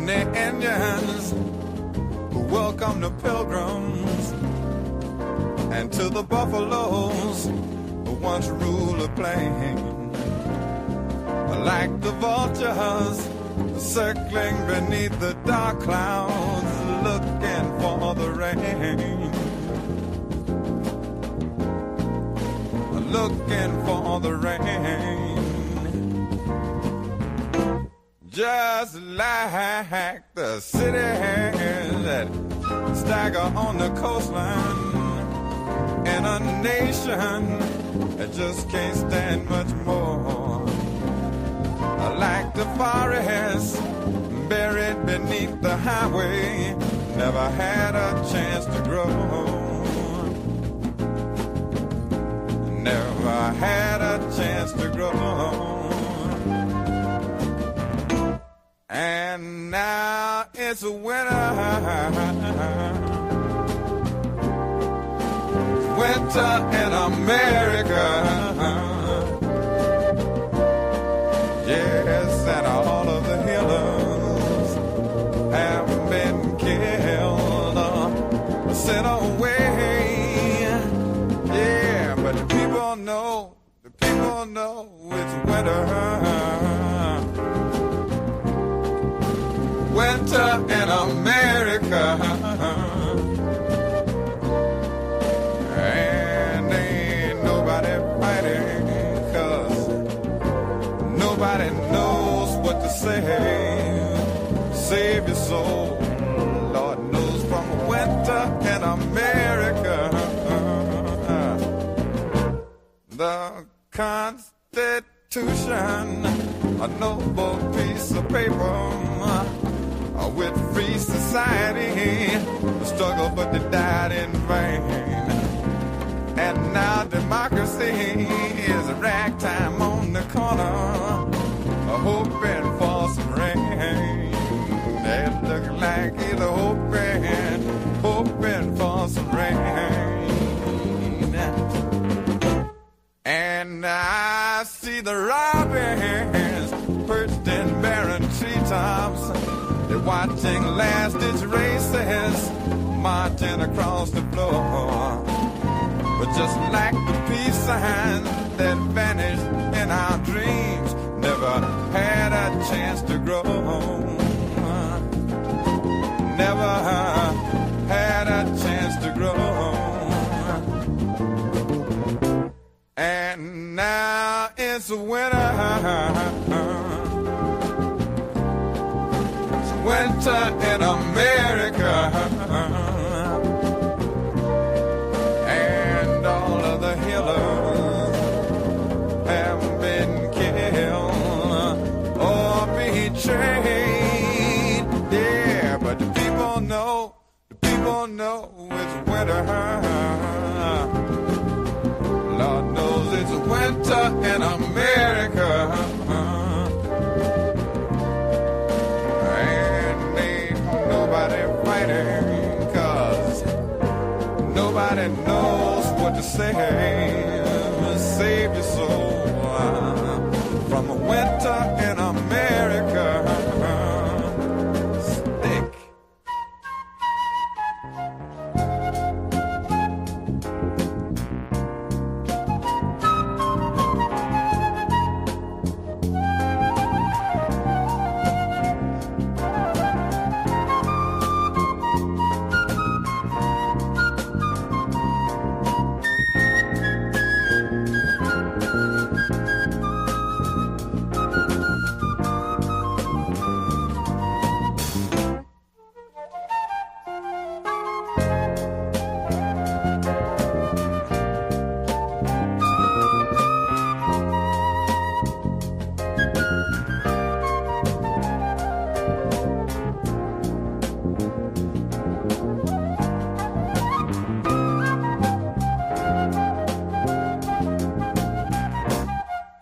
and the Indians who welcome the pilgrims, and to the buffaloes who once ruled the plain. Like the vultures circling beneath the dark clouds, looking for the rain, looking for the rain. Just like the cities that stagger on the coastline in a nation that just can't stand much more. Like the forest buried beneath the highway, never had a chance to grow, never had a chance to grow. And now it's winter, winter in America. Yes, and all of the healers have been killed, sent away. Yeah, but the people know it's winter. Winter in America. And ain't nobody fighting, 'cause nobody knows what to say. Save your soul, Lord knows, from winter in America. The Constitution, a noble piece of paper, with free society, the struggle but they died in vain. And now democracy is a ragtime on the corner, hoping for some rain. It looks like he's hoping for some rain. And I see the robins perched in barren treetops. They're watching last-ditch races marching across the floor. But just like the peace signs that vanished in our dreams, never had a chance to grow, never had a chance to grow. And now it's winter, it's winter in America. And all of the healers have been killed or betrayed. Yeah, but the people know it's winter. Lord knows it's winter in America. And ain't nobody fighting, 'cause nobody knows what to say. Save your soul from a winter in America. Stick.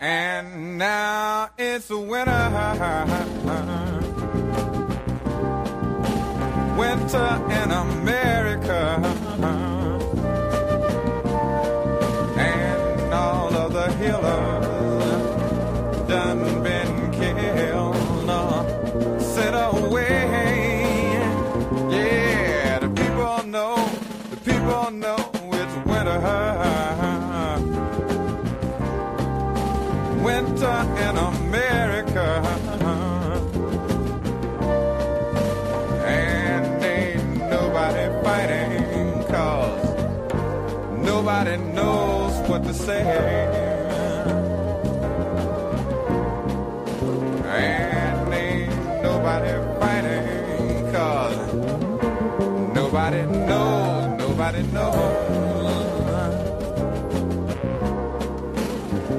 And now it's winter, winter in America. And all of the healers done been killed, sent away. winter in America. And ain't nobody fighting 'cause nobody knows what to say. And ain't nobody fighting 'cause nobody knows, nobody knows.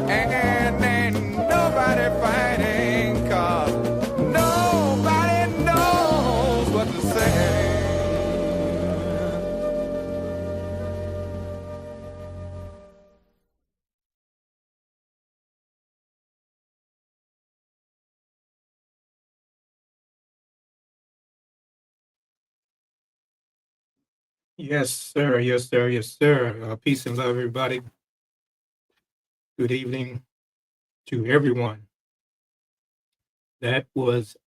And ain't nobody fighting 'cause nobody knows what to say. Yes, sir. Yes, sir. Yes, sir. Peace and love, everybody. Good evening to everyone. That was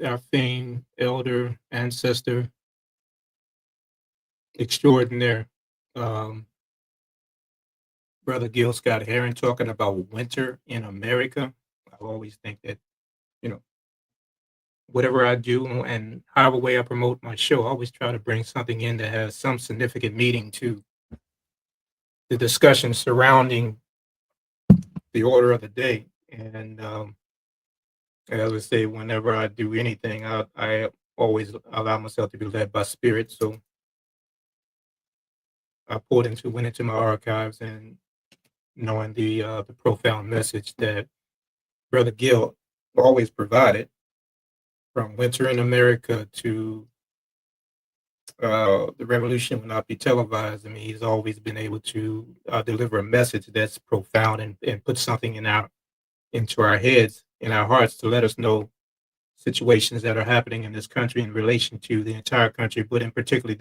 our famed elder ancestor extraordinaire, um, Brother Gil Scott Heron, talking about winter in America. I always think that, you know, whatever I do and however way I promote my show, I always try to bring something in that has some significant meaning to the discussion surrounding the order of the day. And as I say, whenever I do anything, I always allow myself to be led by spirit. So I went into my archives and knowing the profound message that Brother Gill always provided, from winter in America to the revolution will not be televised. I mean, he's always been able to deliver a message that's profound and put something into our heads, in our hearts, to let us know situations that are happening in this country in relation to the entire country, but in particularly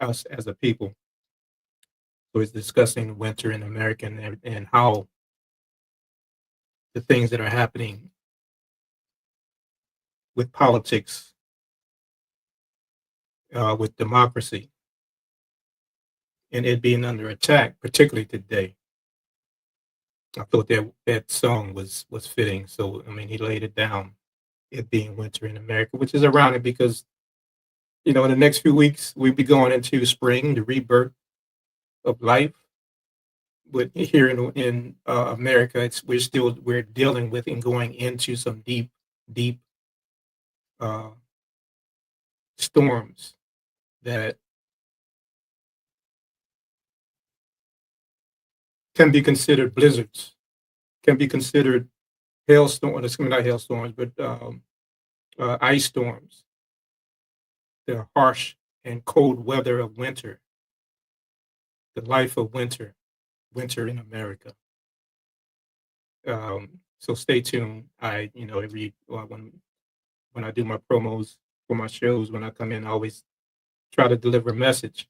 us as a people. So he's discussing winter in America and how the things that are happening with politics, with democracy, and it being under attack, particularly today. I thought that song was fitting. So I mean, he laid it down. It being winter in America, which is ironic because in the next few weeks we'll be going into spring, the rebirth of life. But here in America, we're dealing with and going into some deep uh, storms that can be considered blizzards, can be considered hailstorms. Not hailstorms, but ice storms. The harsh and cold weather of winter, the life of winter in America. So stay tuned. Every when I do my promos for my shows, when I come in, I always try to deliver a message.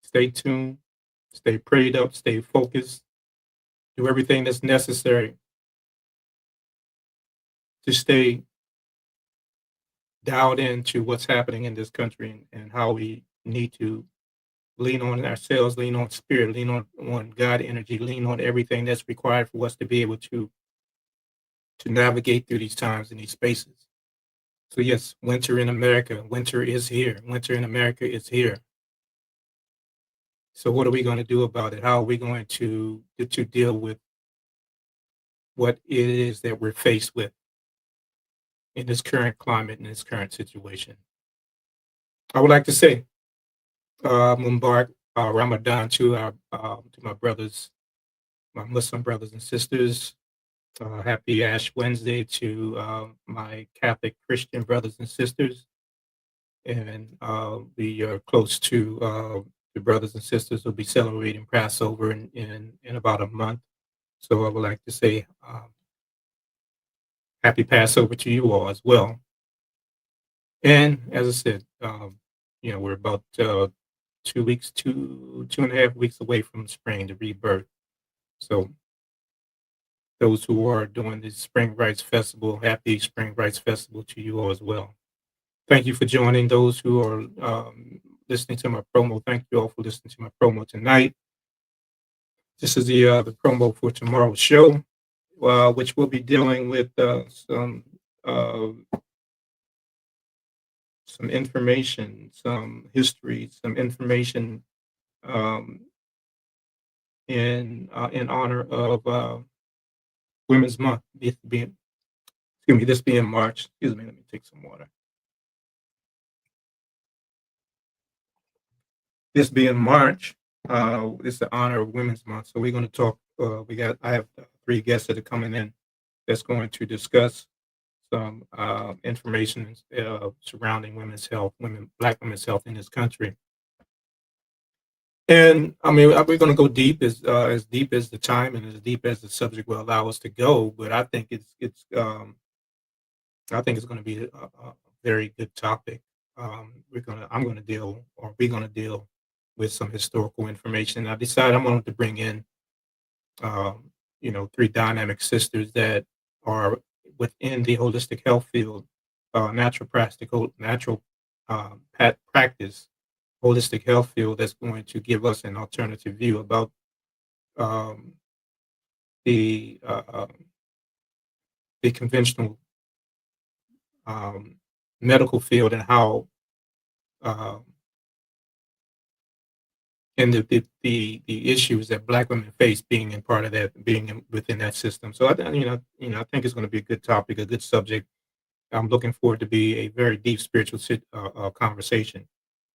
Stay tuned, stay prayed up, stay focused, do everything that's necessary to stay dialed into what's happening in this country and how we need to lean on ourselves, lean on spirit, lean on God energy, lean on everything that's required for us to be able to navigate through these times and these spaces. So yes, winter in America, winter is here. Winter in America is here. So what are we going to do about it? How are we going to deal with what it is that we're faced with in this current climate, in this current situation? I would like to say, Mubarak Ramadan to my brothers, my Muslim brothers and sisters. Happy Ash Wednesday to my Catholic Christian brothers and sisters, and we are close to the brothers and sisters will be celebrating Passover in about a month. So I would like to say happy Passover to you all as well. And as I said, we're about 2 weeks, 2.5 weeks away from spring, the rebirth. So those who are doing the Spring Rights Festival, happy Spring Rights Festival to you all as well. Thank you for joining. Those who are listening to my promo, thank you all for listening to my promo tonight. This is the promo for tomorrow's show, which will be dealing with uh, some information, some history, some information um, in honor of Women's Month. This being March. Excuse me. Let me take some water. This being March, it's the honor of Women's Month. So we're going to talk. I have three guests that are coming in that's going to discuss some information surrounding women's health, Black women's health in this country. And I mean, we're going to go as deep as the time and as deep as the subject will allow us to go. But I think it's going to be a very good topic. We're going to deal with some historical information. I decided I wanted to bring in, three dynamic sisters that are within the holistic health field, natural practice, holistic health field that's going to give us an alternative view about um, the uh, uh, the conventional um, medical field and how uh, and the issues that Black women face being in part of that, within that system. So I think it's going to be a good topic, a good subject. I'm looking forward to be a very deep spiritual conversation.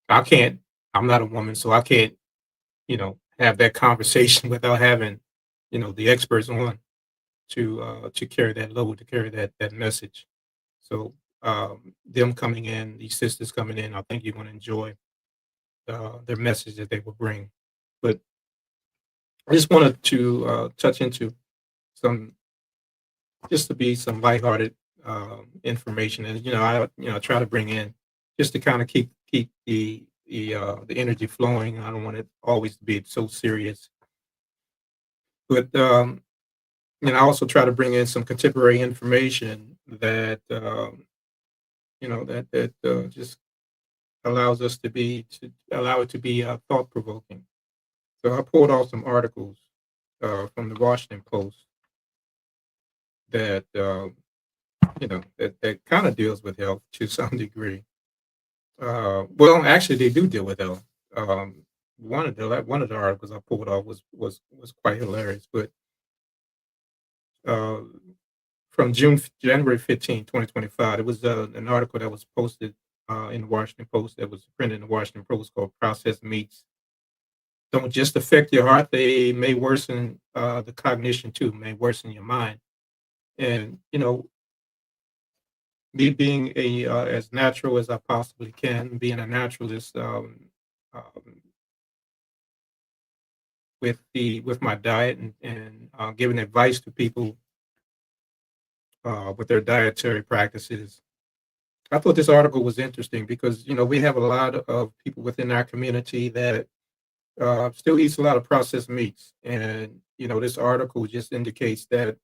I can't. I'm not a woman, so I can't, have that conversation without having, the experts on to carry that load, to carry that message. So them coming in, these sisters coming in, I think you're going to enjoy their message that they will bring. But I just wanted to touch into some, just to be some lighthearted information, and I try to bring in just to kind of keep the energy flowing. I don't want it always to be so serious, but I also try to bring in some contemporary information that just allows us to allow it to be thought provoking. So I pulled off some articles from the Washington Post that that kind of deals with health to some degree. Well, actually, they do deal with health. One of the articles I pulled off was quite hilarious. But uh, from January 15, 2025, it was an article that was posted in the Washington Post, that was printed in the Washington Post, called "Processed Meats Don't Just Affect Your Heart; They May Worsen the Cognition Too, may worsen your mind." And me being a as natural as I possibly can, being a naturalist, um, with my diet, and giving advice to people with their dietary practices. I thought this article was interesting because we have a lot of people within our community that still eats a lot of processed meats, and this article just indicates that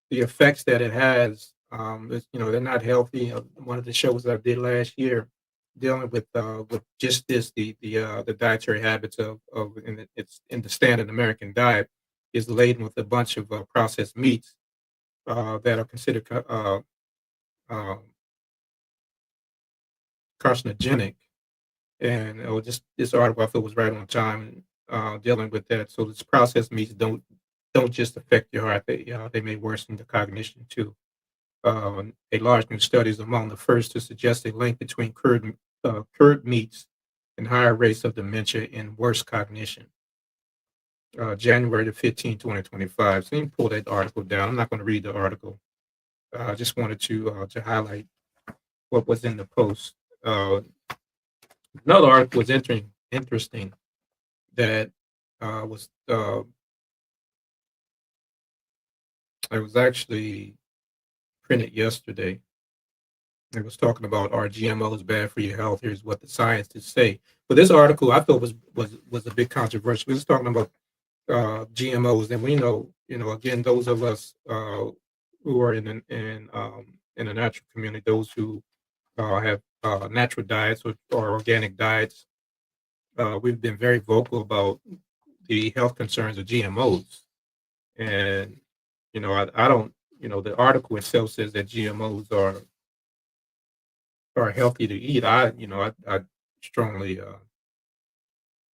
the effects that it has, they're not healthy. One of the shows that I did last year, dealing with just this, the dietary habits it's in the standard American diet, is laden with a bunch of processed meats that are considered uh, carcinogenic. And just this article I thought was right on time, dealing with that. So this processed meats don't just affect your heart; they may worsen the cognition too. A large new study is among the first to suggest a link between cured meats and higher rates of dementia and worse cognition. January 15, 2025. So you can pull that article down. I'm not going to read the article. I just wanted to highlight what was in the post. Another article was interesting that was it was actually printed yesterday. It was talking about, are GMOs bad for your health? Here's what the scientists say. But this article I thought was a bit controversial. It was talking about GMOs, and we know, again, those of us who are in the natural community, those who have natural diets or organic diets, we've been very vocal about the health concerns of GMOs. And I don't. The article itself says that GMOs are healthy to eat. I strongly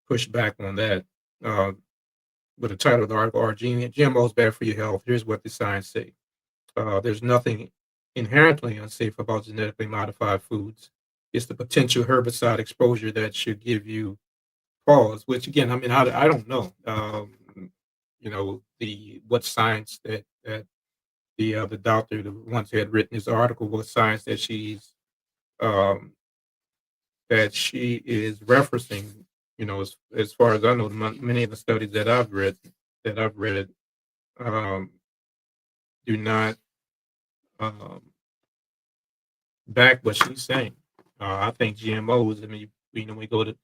push back on that. Uh, with the title of the article, "Are GMOs bad for your health?" Here's what the science say. There's nothing inherently unsafe about genetically modified foods. It's the potential herbicide exposure that should give you pause. Which again, I mean, I don't know. The what science that the doctor, the ones who had written this article, what science um, that she is referencing. As far as I know, many of the studies that I've read um, do not um, back what she's saying. I think GMOs. I mean, we go to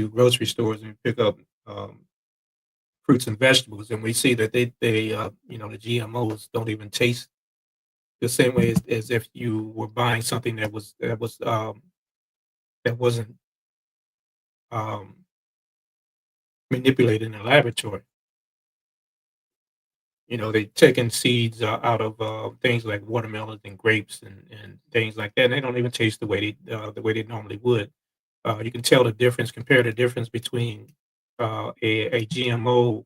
grocery stores and pick up fruits and vegetables, and we see that the GMOs don't even taste the same way as if you were buying something that wasn't um, manipulated in a laboratory. They've taken seeds out of things like watermelons and grapes and things like that. And they don't even taste the way they normally would. You can tell the difference, compare the difference between a GMO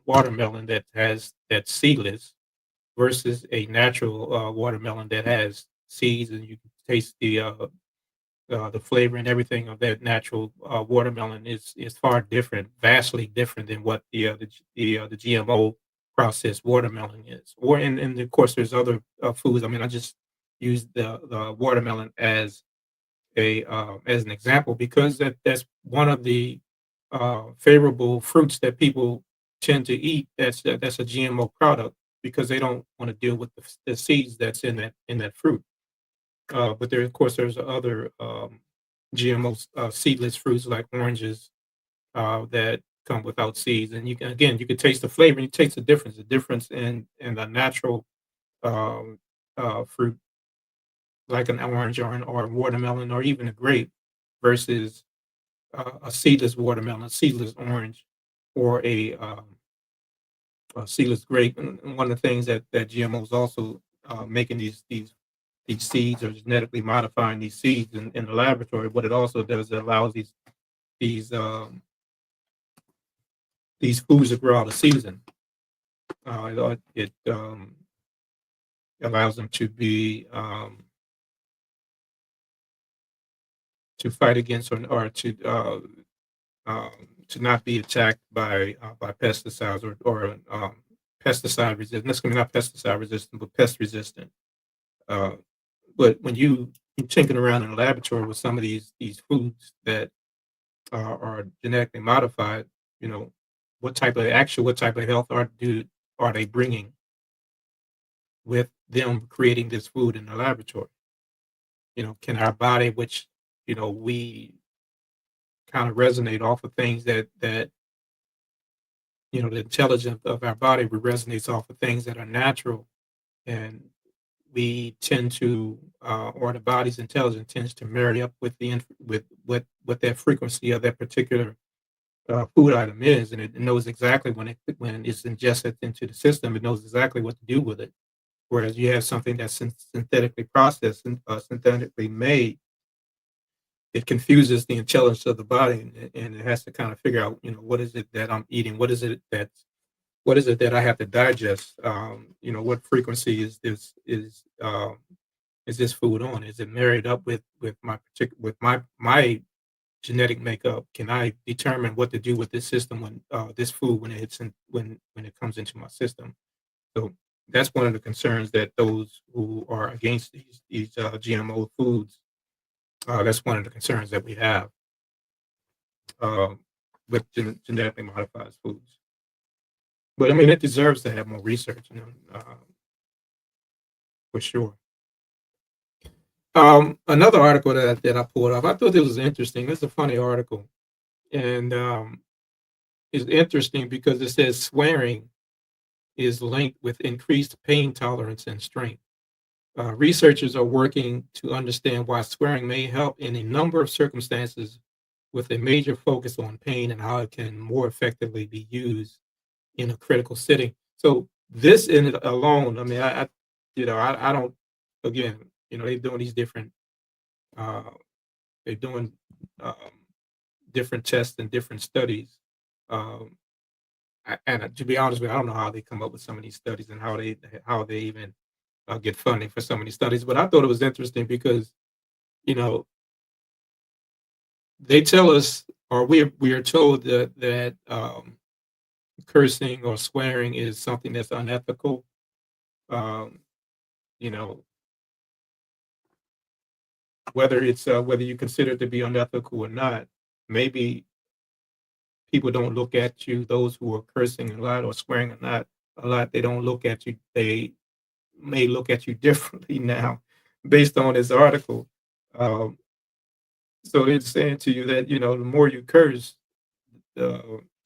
watermelon that's seedless versus a natural watermelon that has seeds, and you can taste the flavor and everything of that natural watermelon is far different, vastly different than what the GMO processed watermelon is. And of course, there's other foods. I mean, I just used the watermelon as an example because that's one of the favorable fruits that people tend to eat. That's a GMO product because they don't want to deal with the seeds that's in that fruit. But of course, there's other GMO seedless fruits like oranges that come without seeds, and you can taste the flavor. And you taste the difference in the natural um, fruit like an orange or a watermelon or even a grape versus a seedless watermelon, a seedless orange, or a seedless grape. And one of the things that GMOs also making these seeds or genetically modifying these seeds in the laboratory. What it also does, it allows these um, these foods to grow out of season. It allows them to fight against or to not be attacked by pesticides or pesticide resistant. That's going to be not pesticide resistant, but pest resistant. Uh, but when you tinker around in a laboratory with some of these foods that are genetically modified, you know, what type of health are they bringing with them creating this food in the laboratory? Can our body, which we kind of resonate off of things that the intelligence of our body resonates off of things that are natural, and we tend to or the body's intelligence tends to marry up with with what that frequency of that particular food item is, and it knows exactly when it's ingested into the system. It knows exactly what to do with it. Whereas you have something that's synthetically processed and synthetically made, it confuses the intelligence of the body, and it has to kind of figure out, what is it that I'm eating? What is it that I have to digest? What frequency is this food on? Is it married up with my genetic makeup? Can I determine what to do with this system when this food when it hits when it comes into my system? So that's one of the concerns that those who are against these GMO foods. That's one of the concerns that we have um, with genetically modified foods. But I mean, it deserves to have more research, for sure. Another article that I pulled up, I thought this was interesting. It's a funny article, and it's interesting because it says swearing is linked with increased pain tolerance and strength. Researchers are working to understand why swearing may help in a number of circumstances, with a major focus on pain and how it can more effectively be used in a critical setting. So this in it alone, I mean, I don't. Again, they're doing these different. Uh, they're doing um, different tests and different studies. Um, and to be honest with you, I don't know how they come up with some of these studies and how they even get funding for some of these studies. But I thought it was interesting because you know they tell us, or we are told that cursing or swearing is something that's unethical. Um, you know, whether you consider it to be unethical or not, maybe people don't look at you. Those who are cursing a lot or swearing a lot, they don't look at you. They may look at you differently now, based on this article. Um, so it's saying to you that the more you curse, uh,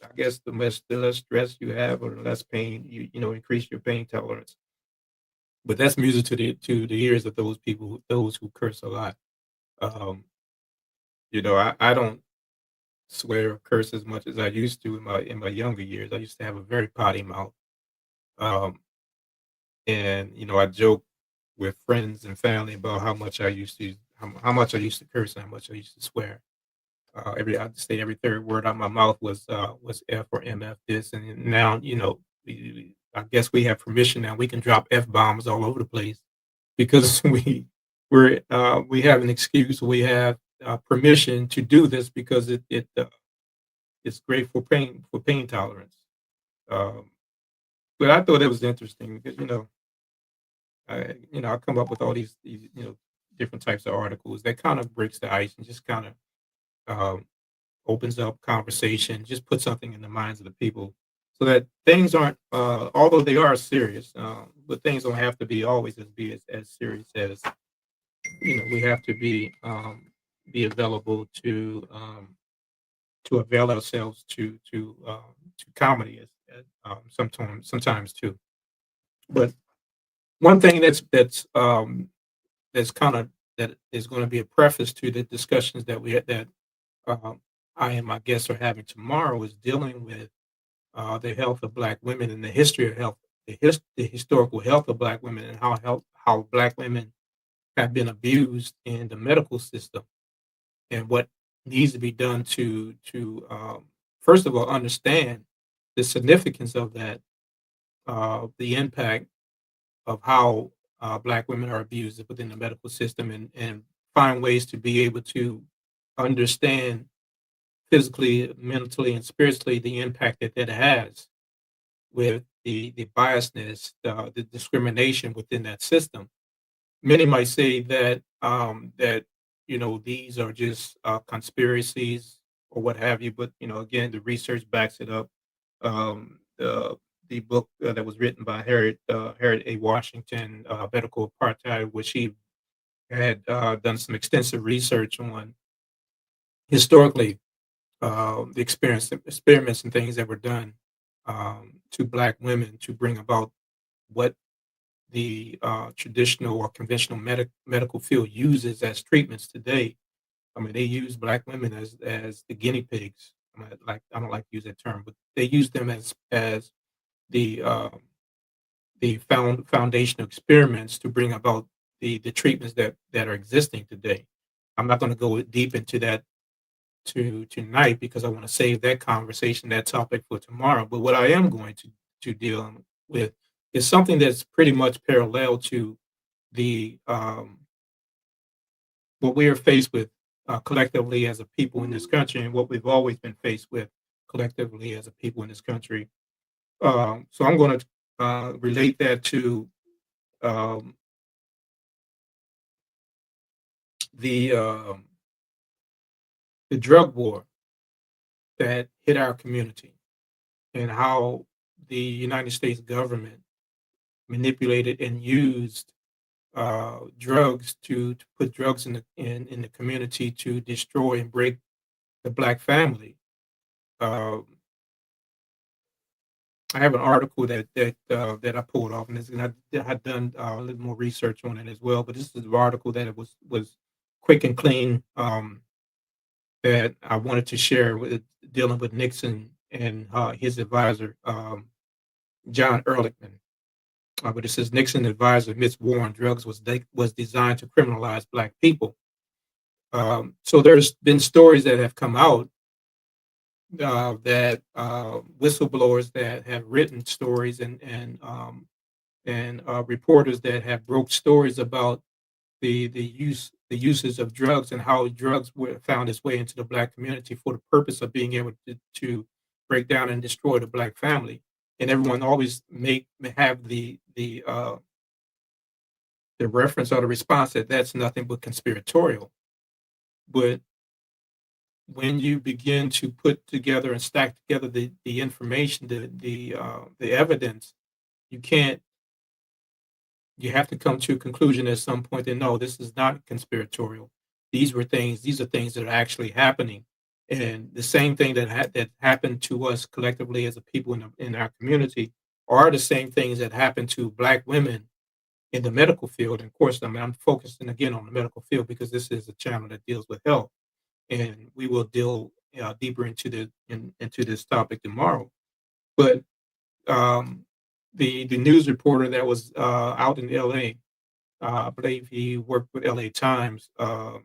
I guess the less stress you have or the less pain increase your pain tolerance. But that's music to the ears of those people, those who curse a lot. Um, I don't swear or curse as much as I used to in my younger years. I used to have a very potty mouth, um, and I joke with friends and family about how much I used to curse and how much I used to swear. I'd say every third word out my mouth was F or MF this, and now I guess we have permission now. We can drop F bombs all over the place because we have an excuse. We have permission to do this because it's great for pain tolerance. Um, but I thought it was interesting because I come up with all these different types of articles that kind of breaks the ice and just kind of um, opens up conversation, just put something in the minds of the people so that things aren't, although they are serious, but things don't have to be always as serious as, we have to be available to avail ourselves to comedy sometimes too. But one thing that's kind of that is going to be a preface to the discussions that um, I and my guests are having tomorrow is dealing with the health of Black women and the history of health, the historical health of Black women, and how Black women have been abused in the medical system, and what needs to be done to first of all understand the significance of that, the impact of how Black women are abused within the medical system, and find ways to be able to understand physically, mentally, and spiritually the impact that has with the biasness, the discrimination within that system. Many might say that these are just conspiracies or what have you, but again, the research backs it up. The book that was written by Harriet A. Washington, Medical Apartheid, which he had done some extensive research on historically, the experiments and things that were done to Black women to bring about what the traditional or conventional medical field uses as treatments today. I mean, they use Black women as the guinea pigs. I don't like to use that term, but they use them as the foundational experiments to bring about the treatments that are existing today. I'm not going to go deep into that tonight because I want to save that conversation, that topic for tomorrow. But what I am going to deal with is something that's pretty much parallel to the what we are faced with collectively as a people in this country, and what we've always been faced with collectively as a people in this country. So I'm going to relate that to um, the um, the drug war that hit our community, and how the United States government manipulated and used drugs to put drugs in the community to destroy and break the Black family. Uh, I have an article that I pulled off, and I had done a little more research on it as well. But this is an article that it was quick and clean. that I wanted to share with dealing with Nixon and his advisor, John Ehrlichman. But it says Nixon advisor admits war on drugs was designed to criminalize Black people. So there's been stories that have come out that whistleblowers that have written stories and reporters that have broke stories about the uses of drugs and how drugs were found its way into the Black community for the purpose of being able to break down and destroy the Black family. And everyone always have the reference or the response that that's nothing but conspiratorial. But when you begin to put together and stack together the information, the evidence, you can't you have to come to a conclusion at some point that no, this is not conspiratorial. These are things that are actually happening. And the same thing that happened to us collectively as a people in our community are the same things that happen to Black women in the medical field. And of course, I'm focusing again on the medical field because this is a channel that deals with health, and we will deal deeper into this topic tomorrow. But um, the news reporter that was out in L.A., I believe he worked with L.A. Times, um,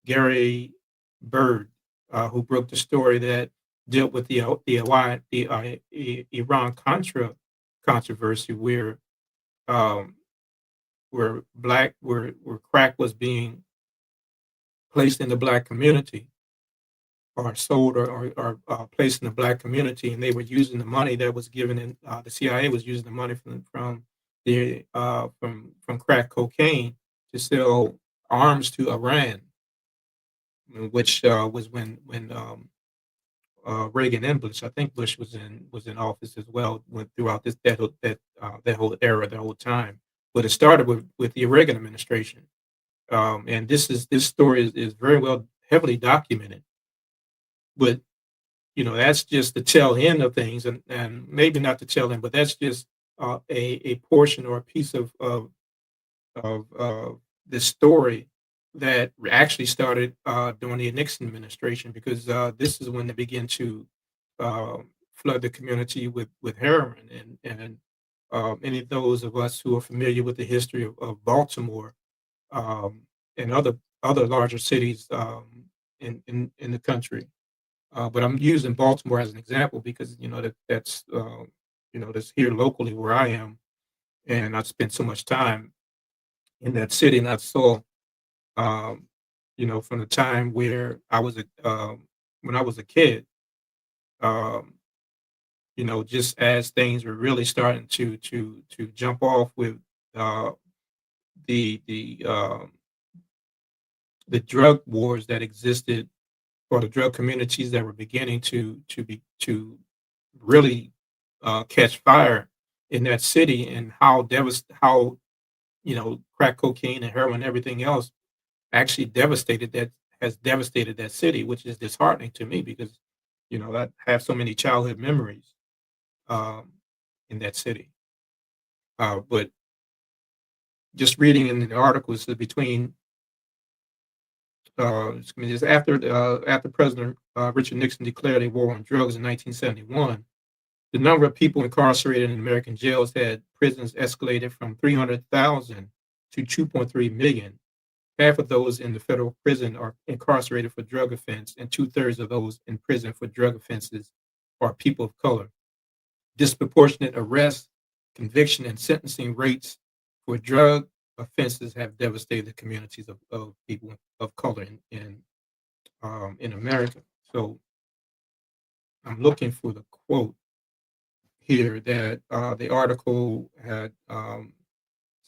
Gary Bird, who broke the story that dealt with the Iran Contra controversy, um, where crack was being placed in the Black community or sold or placed in the Black community, and they were using the money that was given in. The CIA was using the money from crack cocaine to sell arms to Iran, which was when Reagan and Bush. I think Bush was in office as well. Went throughout that whole era, that whole time. But it started with the Reagan administration, and this story is very well heavily documented. But that's just the tail end of things, and maybe not the tail end, but that's just a portion or a piece of this story that actually started during the Nixon administration, because this is when they began to uh, flood the community with heroin, and any of those of us who are familiar with the history of Baltimore, um, and other larger cities in the country. But I'm using Baltimore as an example because that's here locally where I am, and I spent so much time in that city, and I saw, um, from the time where when I was a kid, um, just as things were really starting to jump off with uh, the the um, the drug wars that existed, or the drug communities that were beginning to really catch fire in that city, and how crack cocaine and heroin and everything else actually has devastated that city, which is disheartening to me because I have so many childhood memories um, in that city. But just reading in the articles that between just after President Richard Nixon declared a war on drugs in 1971, the number of people incarcerated in American jails had prisons escalated from 300,000 to 2.3 million. Half of those in the federal prison are incarcerated for drug offense, and two-thirds of those in prison for drug offenses are people of color. Disproportionate arrest, conviction, and sentencing rates for drug offenses have devastated the communities of people of color in America. So I'm looking for the quote here that the article had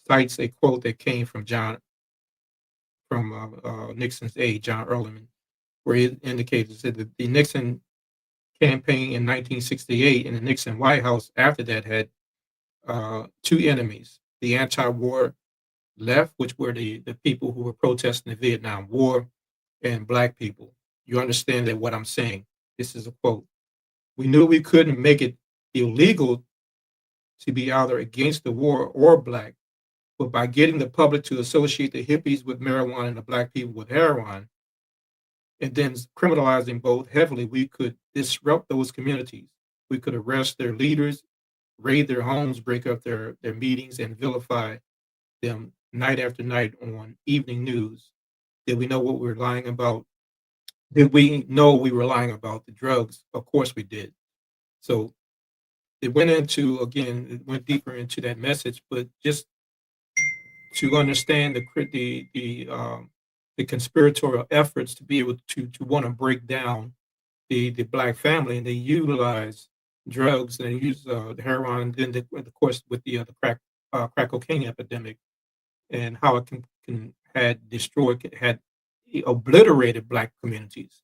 cites a quote that came from Nixon's aide, John Ehrlichman, where he indicated that the Nixon campaign in 1968 and the Nixon White House after that had two enemies: the anti-war left, which were the people who were protesting the Vietnam War, and Black people. You understand that what I'm saying? This is a quote. We knew we couldn't make it illegal to be either against the war or Black, but by getting the public to associate the hippies with marijuana and the Black people with heroin, and then criminalizing both heavily, we could disrupt those communities. We could arrest their leaders, raid their homes, break up their meetings, and vilify them night after night on evening news. Did we know what we were lying about? Did we know we were lying about the drugs? Of course we did. So it went into, again, it went deeper into that message, but just to understand the conspiratorial efforts to be able to want to break down the black family, and they utilize drugs and they use heroin, and then of course with the crack cocaine epidemic, and how it can had destroyed, had obliterated black communities.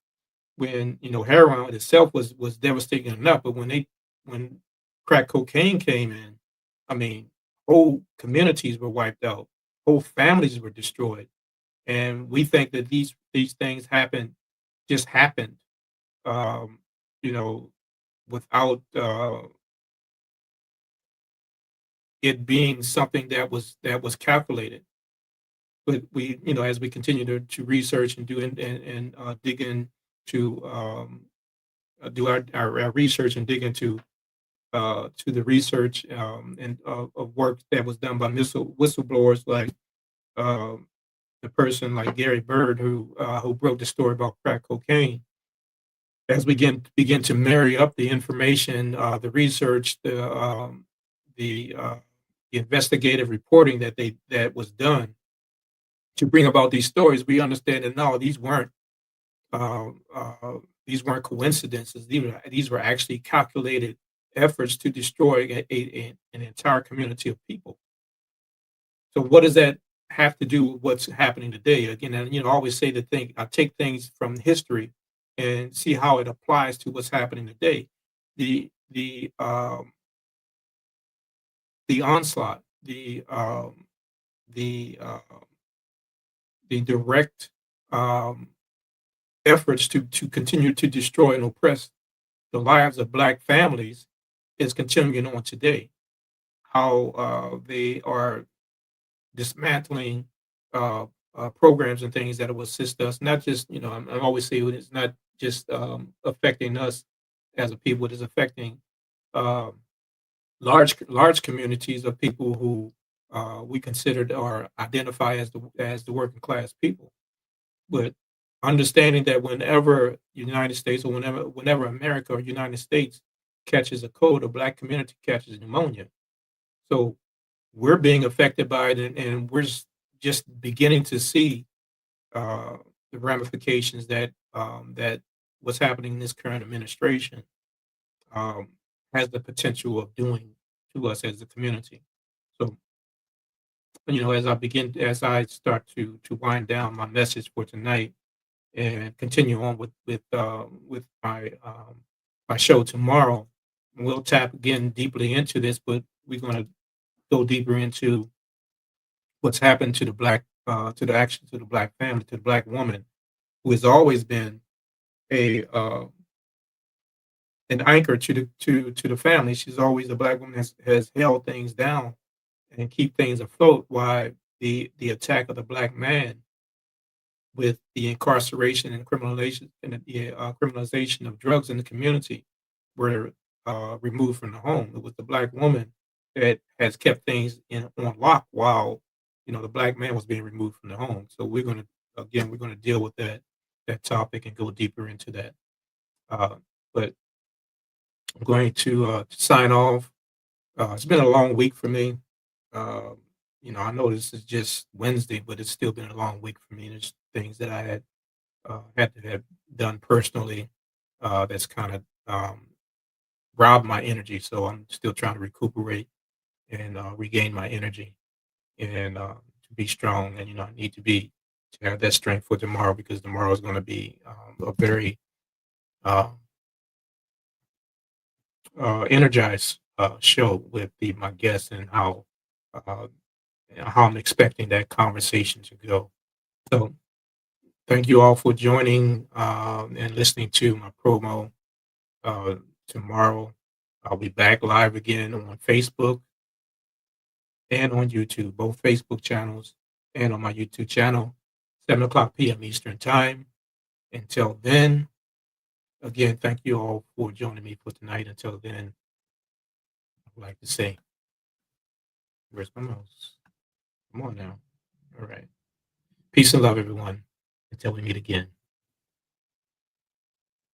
When heroin itself was devastating enough, but when crack cocaine came in, I mean, whole communities were wiped out, whole families were destroyed, and we think that these things happened, um, you know, without it being something that was calculated. But we, as we continue to research and do and dig into do our research and dig into to the research and of work that was done by whistleblowers like um, the person like Gary Bird who broke the story about crack cocaine. As we begin to marry up the information, the research, the the investigative reporting that was done to bring about these stories, we understand that no, uh, uh, these weren't coincidences. These were actually calculated efforts to destroy an entire community of people. So what does that have to do with what's happening today? Again, and I always say the thing, I take things from history and see how it applies to what's happening today. The the um, the onslaught, the the direct um, efforts to continue to destroy and oppress the lives of black families is continuing on today. How they are dismantling uh, programs and things that will assist us. Not just, I always say it's not just affecting us as a people; it is affecting um large communities of people who we consider or identify as the working class people. But understanding that whenever the United States or whenever America or United States catches a cold, a black community catches pneumonia. So we're being affected by it, and we're just beginning to see uh, the ramifications that what's happening in this current administration um, has the potential of doing to us as a community. So, as I start to wind down my message for tonight and continue on with my show tomorrow, we'll tap again deeply into this, but we're going to go deeper into what's happened to the to the black family, to the black woman, who has always been a an anchor to the family. She's always, the black woman has held things down and keep things afloat. While the attack of the black man with the incarceration and criminalization of drugs in the community were removed from the home. It was the black woman that has kept things on lock while the black man was being removed from the home. So we're gonna deal with that topic and go deeper into that. Uh, but I'm going to sign off. It's been a long week for me. Um, I know this is just Wednesday, but it's still been a long week for me. There's things that I had to have done personally that's kind of robbed my energy. So I'm still trying to recuperate and regain my energy and to be strong. And I need to have that strength for tomorrow, because tomorrow is going to be a very uh, energized show with my guests, and uh, how I'm expecting that conversation to go. So thank you all for joining and listening to my promo. Uh, Tomorrow, I'll be back live again on Facebook and on YouTube, both Facebook channels and on my YouTube channel, 7 o'clock p.m. Eastern Time. Until then, again, thank you all for joining me for tonight. Until then, I'd like to say, where's my mouse? Come on now. All right. Peace and love, everyone. Until we meet again.